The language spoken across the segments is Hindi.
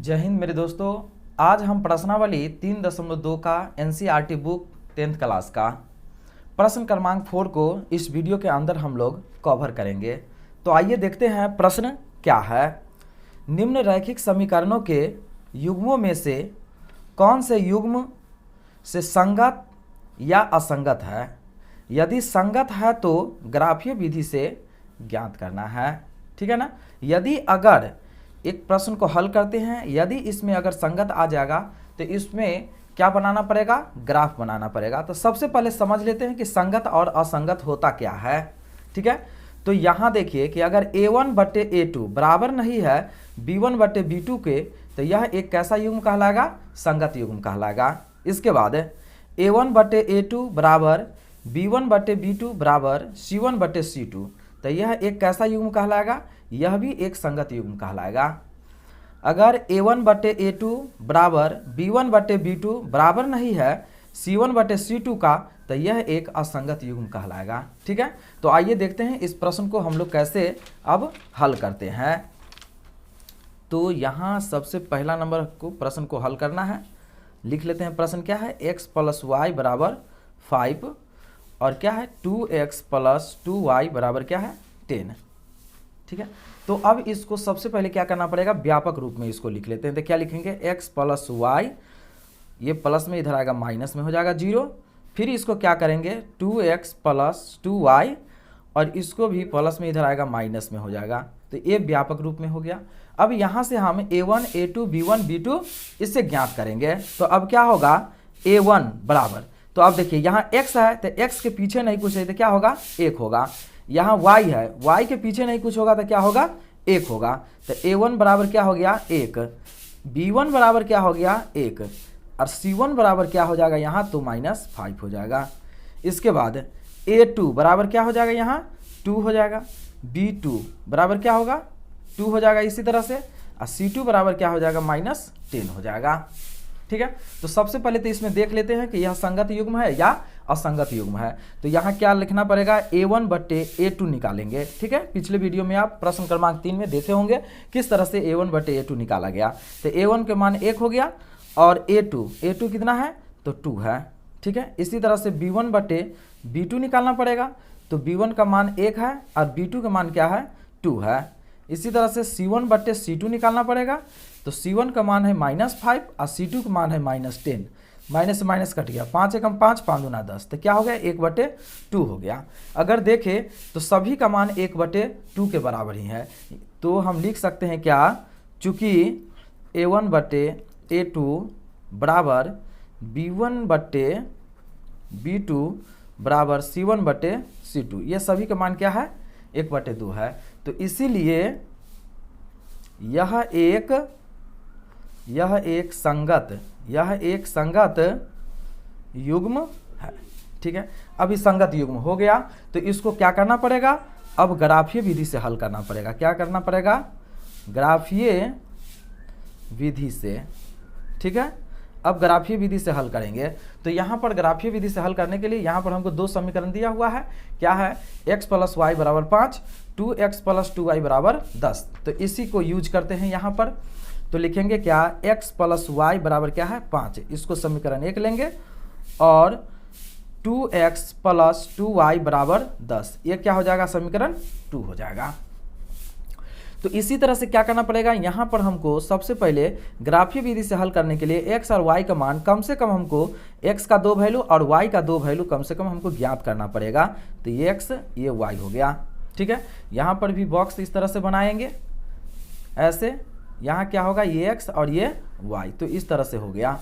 जय हिंद मेरे दोस्तों। आज हम प्रश्नावली 3.2 का एनसीईआरटी बुक 10th क्लास का प्रश्न क्रमांक 4 को इस वीडियो के अंदर हम लोग कवर करेंगे। तो आइए देखते हैं प्रश्न क्या है। निम्न रैखिक समीकरणों के युग्मों में से कौन से युग्म से संगत या असंगत है? यदि संगत है तो ग्राफीय विधि से ज्ञात करना है। ठीक है ना। यदि अगर एक प्रश्न को हल करते हैं, यदि इसमें अगर संगत आ जाएगा तो इसमें क्या बनाना पड़ेगा? ग्राफ बनाना पड़ेगा। तो सबसे पहले समझ लेते हैं कि संगत और असंगत होता क्या है। ठीक है। तो यहाँ देखिए कि अगर a1/a2 बराबर नहीं है b1/b2 के, तो यह एक कैसा युग्म कहलाएगा? संगत युग्म कहलाएगा। इसके बाद a1/a2 बराबर b1/b2 बराबर c1/c2, तो यह एक कैसा युग्म कहलाएगा? यह भी एक संगत युग्म कहलाएगा। अगर a1/a2 बराबर b1/b2 बराबर नहीं है c1/c2 का, तो यह एक असंगत युग्म कहलाएगा। ठीक है। तो आइए देखते हैं इस प्रश्न को हम लोग कैसे अब हल करते हैं। तो यहाँ सबसे पहला नंबर को प्रश्न को हल करना है। लिख लेते हैं प्रश्न क्या है। x + y बराबर 5 और क्या है 2x + 2y बराबर क्या है 10। ठीक है। तो अब इसको सबसे पहले क्या करना पड़ेगा? व्यापक रूप में इसको लिख लेते हैं। तो क्या लिखेंगे? x + y, ये प्लस में इधर आएगा माइनस में हो जाएगा 0। फिर इसको क्या करेंगे? 2x + 2y और इसको भी प्लस में इधर आएगा माइनस में हो जाएगा। तो ये व्यापक रूप में हो गया। अब यहाँ से हम a1 a2 b1 b2 इससे ज्ञात करेंगे। तो अब क्या होगा? a1 बराबर, तो अब देखिए यहाँ x है तो x के पीछे नहीं कुछ है तो क्या होगा? 1 होगा। यहाँ y है, y के पीछे नहीं कुछ होगा तो क्या होगा? 1 होगा। तो a1 बराबर क्या हो गया? 1। b1 बराबर क्या हो गया? 1। और c1 बराबर क्या हो जाएगा यहाँ? तो -5 हो जाएगा। इसके बाद a2 बराबर क्या हो जाएगा? यहाँ 2 हो जाएगा। b2 बराबर क्या होगा? 2 हो जाएगा इसी तरह से। और c2 बराबर क्या हो जाएगा? -10 हो जाएगा। ठीक है। तो सबसे पहले तो इसमें देख लेते हैं कि यह संगत युग्म है या असंगत युग्म है। तो यहाँ क्या लिखना पड़ेगा? a1/a2 निकालेंगे। ठीक है। पिछले वीडियो में आप प्रश्न क्रमांक 3 में देखे होंगे किस तरह से a1/a2 निकाला गया। तो a1 के मान 1 हो गया और a2 कितना है? तो 2 है। ठीक है। इसी तरह से b1/b2 निकालना पड़ेगा। तो b1 का मान 1 है और b2 का मान क्या है? 2 है। इसी तरह से c1/c2 निकालना पड़ेगा। तो c1 का मान है -5 और c2 का मान है -10। माइनस से माइनस कट गया, 5 एकम 5, 5 दूना 10, तो क्या हो गया? 1/2 हो गया। अगर देखें तो सभी का मान 1/2 के बराबर ही है। तो हम लिख सकते हैं क्या? चूँकि a1/a2 बराबर b1/b2 बराबर c1/c2, ये सभी का मान क्या है? 1/2 है। तो इसीलिए यह एक संगत युग्म है। ठीक है। अब इस संगत युग्म हो गया तो इसको क्या करना पड़ेगा? अब ग्राफीय विधि से हल करना पड़ेगा। क्या करना पड़ेगा? ग्राफीय विधि से। ठीक है। अब ग्राफीय विधि से हल करेंगे। तो यहाँ पर ग्राफीय विधि से हल करने के लिए यहाँ पर हमको 2 समीकरण दिया हुआ है। क्या है? x + y बराबर 5, 2x + 2y बराबर 10। तो इसी को यूज करते हैं यहाँ पर। तो लिखेंगे क्या? x + y बराबर क्या है? 5। इसको समीकरण 1 लेंगे और 2x + 2y बराबर 10, ये क्या हो जाएगा? समीकरण 2 हो जाएगा। तो इसी तरह से क्या करना पड़ेगा? यहाँ पर हमको सबसे पहले ग्राफीय विधि से हल करने के लिए x और y का मान कम से कम हमको x का 2 वैल्यू और y का 2 वैल्यू कम से कम हमको ज्ञात करना पड़ेगा। तो ये x ये y हो गया। ठीक है। यहाँ पर भी बॉक्स इस तरह से बनाएंगे ऐसे। यहाँ क्या होगा? ये x और ये y, तो इस तरह से हो गया।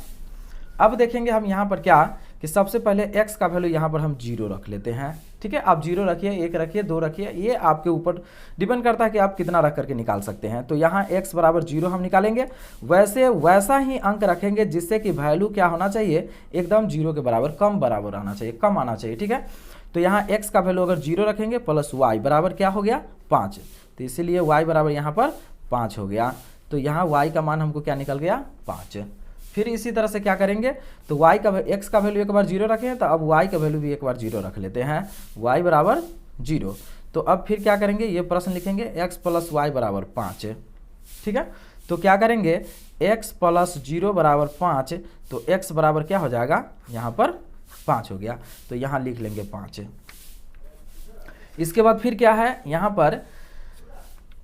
अब देखेंगे हम यहाँ पर क्या कि सबसे पहले x का वैल्यू यहाँ पर हम 0 रख लेते हैं। ठीक है। आप 0 रखिए, 1 रखिए, 2 रखिए, ये आपके ऊपर डिपेंड करता है कि आप कितना रख करके निकाल सकते हैं। तो यहाँ x बराबर 0 हम निकालेंगे। वैसा ही अंक रखेंगे जिससे कि वैल्यू क्या होना चाहिए? एकदम 0 के बराबर कम बराबर आना चाहिए, कम आना चाहिए। ठीक है। तो यहाँ x का वैल्यू अगर 0 रखेंगे प्लस y बराबर क्या हो गया? 5। तो इसीलिए y बराबर यहाँ पर 5 हो गया। तो यहाँ y का मान हमको क्या निकल गया? 5। फिर इसी तरह से क्या करेंगे? तो x का वैल्यू एक बार 0 रखें, तो अब y का वैल्यू भी एक बार 0 रख लेते हैं। y बराबर 0। तो अब फिर क्या करेंगे? ये प्रश्न लिखेंगे x + y बराबर 5। ठीक है। तो क्या करेंगे, x प्लस 0 बराबर 5, तो x बराबर क्या हो जाएगा, यहाँ पर 5 हो गया, तो यहाँ लिख लेंगे 5। इसके बाद फिर क्या है, यहाँ पर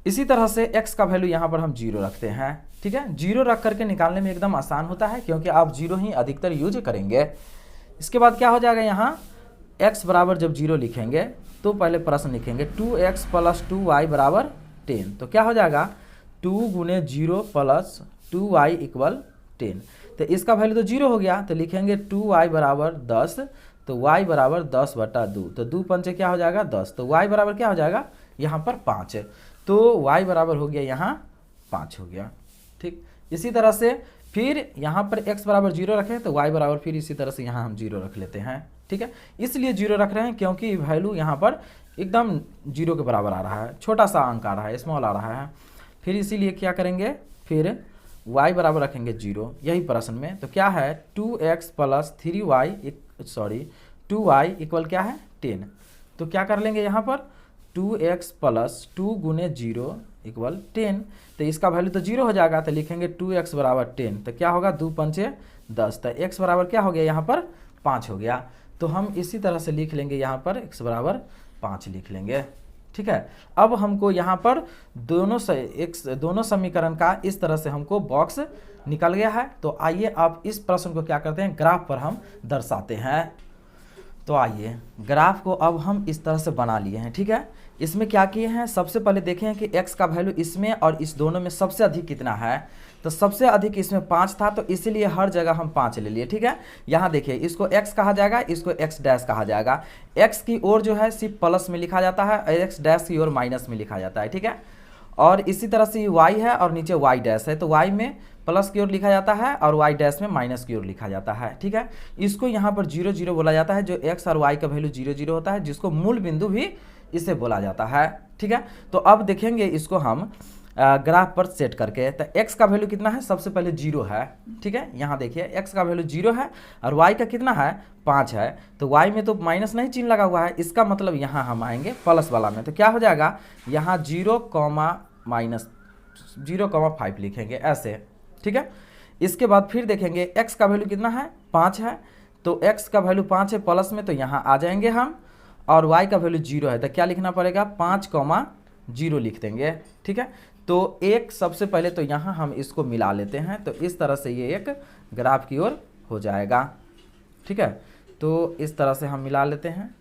इसी तरह से x का वैल्यू यहाँ पर हम 0 रखते हैं, ठीक है। 0 रख करके निकालने में एकदम आसान होता है, क्योंकि आप 0 ही अधिकतर यूज करेंगे। इसके बाद क्या हो जाएगा, यहाँ x बराबर जब 0 लिखेंगे तो पहले प्रश्न लिखेंगे 2x प्लस 2y बराबर 10, तो क्या हो जाएगा 2 गुने 0 प्लस 2y इक्वल 10, तो इसका वैल्यू तो 0 हो गया, तो लिखेंगे 2y बराबर 10, तो y बराबर 10 बटा 2, तो 2 पंचे क्या हो जाएगा 10, तो y बराबर क्या हो जाएगा यहाँ पर 5, तो y बराबर हो गया यहाँ 5 हो गया, ठीक। इसी तरह से फिर यहाँ पर x बराबर 0 रखें तो y बराबर फिर इसी तरह से यहाँ हम 0 रख लेते हैं, ठीक है। इसलिए 0 रख रहे हैं क्योंकि वैल्यू यहाँ पर एकदम 0 के बराबर आ रहा है, छोटा सा अंक आ रहा है, स्मॉल आ रहा है। फिर इसीलिए क्या करेंगे, फिर y बराबर रखेंगे 0, यही प्रश्न में, तो क्या है 2x प्लस 2y इक्वल क्या है 10, तो क्या कर लेंगे यहाँ पर 2x प्लस 2 गुने 0 इक्वल 10, तो इसका वैल्यू तो 0 हो जाएगा, तो लिखेंगे 2x बराबर 10, तो क्या होगा 2 पंचे 10, तो x बराबर क्या हो गया यहाँ पर 5 हो गया, तो हम इसी तरह से लिख लेंगे, यहाँ पर x बराबर 5 लिख लेंगे, ठीक है। अब हमको यहाँ पर दोनों समीकरण का इस तरह से हमको बॉक्स निकल गया है, तो आइए अब इस प्रश्न को क्या करते हैं, ग्राफ पर हम दर्शाते हैं। तो आइए ग्राफ को अब हम इस तरह से बना लिए हैं, ठीक है। इसमें क्या किए हैं, सबसे पहले देखें कि x का वैल्यू इसमें और इस दोनों में सबसे अधिक कितना है, तो सबसे अधिक इसमें 5 था, तो इसीलिए हर जगह हम 5 ले लिए, ठीक है। यहाँ देखिए इसको x कहा जाएगा, इसको x डैश कहा जाएगा, x की ओर जो है सिर्फ प्लस में लिखा जाता है और x डैश की ओर माइनस में लिखा जाता है, ठीक है। और इसी तरह से y है और नीचे y डैश है, तो y में प्लस की ओर लिखा जाता है और y डैश में माइनस की ओर लिखा जाता है, ठीक है। इसको यहाँ पर 0 0 बोला जाता है, जो x और y का वैल्यू 0 0 होता है, जिसको मूल बिंदु भी इसे बोला जाता है, ठीक है। तो अब देखेंगे इसको हम ग्राफ पर सेट करके, तो x का वैल्यू कितना है, सबसे पहले 0 है, ठीक है। यहाँ देखिए x का वैल्यू 0 है और y का कितना है 5 है, तो y में तो माइनस नहीं चिन्ह लगा हुआ है, इसका मतलब यहाँ हम आएंगे प्लस वाला में, तो क्या हो जाएगा यहाँ 0,5 लिखेंगे ऐसे, ठीक है। इसके बाद फिर देखेंगे x का वैल्यू कितना है 5 है, तो x का वैल्यू 5 है प्लस में, तो यहाँ आ जाएंगे हम, और y का वैल्यू 0 है, तो क्या लिखना पड़ेगा 5,0 लिख देंगे, ठीक है। तो एक सबसे पहले तो यहाँ हम इसको मिला लेते हैं, तो इस तरह से ये एक ग्राफ की ओर हो जाएगा, ठीक है। तो इस तरह से हम मिला लेते हैं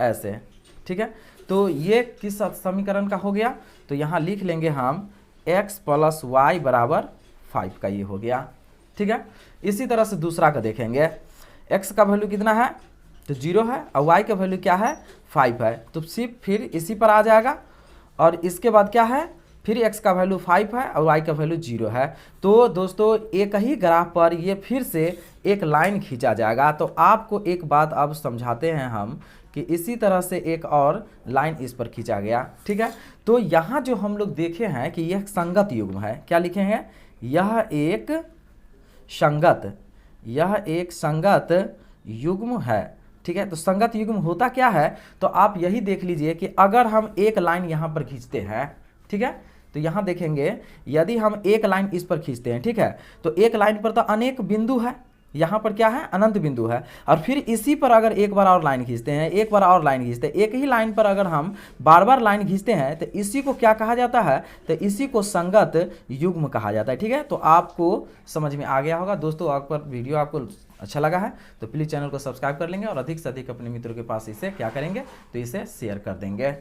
ऐसे, ठीक है। तो ये किस समीकरण का हो गया, तो यहाँ लिख लेंगे हम x प्लस वाई बराबर 5 का ये हो गया, ठीक है। इसी तरह से दूसरा का देखेंगे, x का वैल्यू कितना है तो 0 है और y का वैल्यू क्या है 5 है, तो सिर्फ फिर इसी पर आ जाएगा, और इसके बाद क्या है फिर x का वैल्यू 5 है और y का वैल्यू 0 है। तो दोस्तों एक ही ग्राफ पर ये फिर से एक लाइन खींचा जाएगा। तो आपको एक बात अब समझाते हैं हम कि इसी तरह से एक और लाइन इस पर खींचा गया, ठीक है। तो यहाँ जो हम लोग देखे हैं कि यह संगत युग्म है, क्या लिखे हैं, यह एक संगत युग्म है, ठीक है। तो संगत युग्म होता क्या है, तो आप यही देख लीजिए कि अगर हम एक लाइन यहाँ पर खींचते हैं, ठीक है, तो यहाँ देखेंगे यदि हम एक लाइन इस पर खींचते हैं, ठीक है, तो एक लाइन पर तो अनेक बिंदु है, यहाँ पर क्या है अनंत बिंदु है, और फिर इसी पर अगर एक बार और लाइन खींचते हैं, एक बार और लाइन खींचते हैं, एक ही लाइन पर अगर हम बार बार लाइन खींचते हैं तो इसी को क्या कहा जाता है, तो इसी को संगत युग्म कहा जाता है, ठीक है। तो आपको समझ में आ गया होगा दोस्तों। अगर वीडियो आपको अच्छा लगा है तो प्लीज़ चैनल को सब्सक्राइब कर लेंगे और अधिक से अधिक अपने मित्रों के पास इसे क्या करेंगे, तो इसे शेयर कर देंगे।